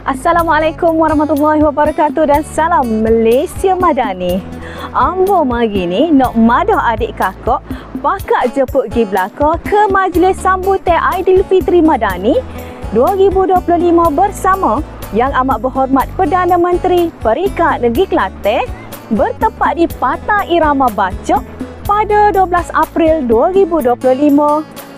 Assalamualaikum warahmatullahi wabarakatuh dan salam Malaysia Madani. Ambo mari ni nak madah adik kakak pakak jemput pergi belakang ke majlis sambutan Aidilfitri Madani 2025 bersama Yang Amat Berhormat Perdana Menteri Peringkat Negeri Kelantan bertepat di Patah Irama Bacok pada 12 April 2025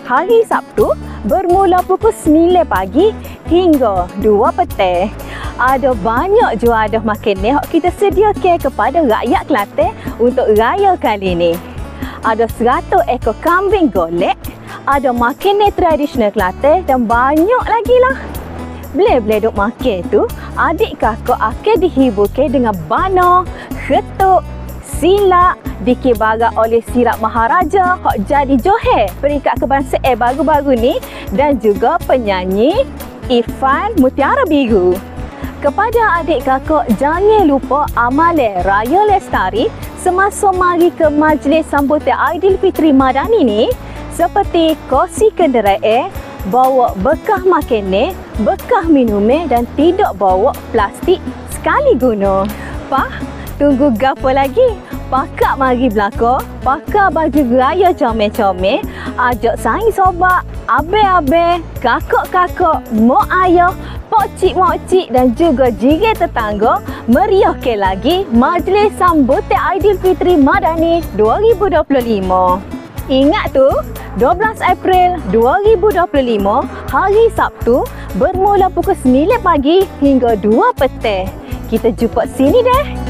hari Sabtu bermula pukul 9 pagi hingga 2 petang. Ada banyak juadah makanan yang kita sediakan kepada rakyat Kelantan untuk raya kali ini. Ada 100 ekor kambing golek, ada makanan tradisional Kelantan dan banyak lagi lah. Boleh-boleh duk makan tu, adik kakak akan dihiburkan dengan bana, ketuk, silap, dikibarat oleh sirap Maharaja hak jadi Johor peringkat kebangsaan baru-baru ni dan juga penyanyi Irfan Mutiara Biru. Kepada adik kakak, jangan lupa amalan Raya Lestari semasa mari ke majlis sambutan Aidilfitri Madani ni, seperti kongsi kenderaan, bawa bekah makanan, bekah minuman dan tidak bawa plastik sekali guna. Pah, tunggu gapo lagi? Pakak mari belakang, pakak baju raya comel-comel, ajak saing sobat, abe-abe, kakak-kakak, mak ayah, pokcik-mokcik dan juga jiran tetangga meriahkan lagi majlis sambutan Aidilfitri Madani 2025. Ingat tu, 12 April 2025 hari Sabtu bermula pukul 9 pagi hingga 2 petang. Kita jumpa sini deh.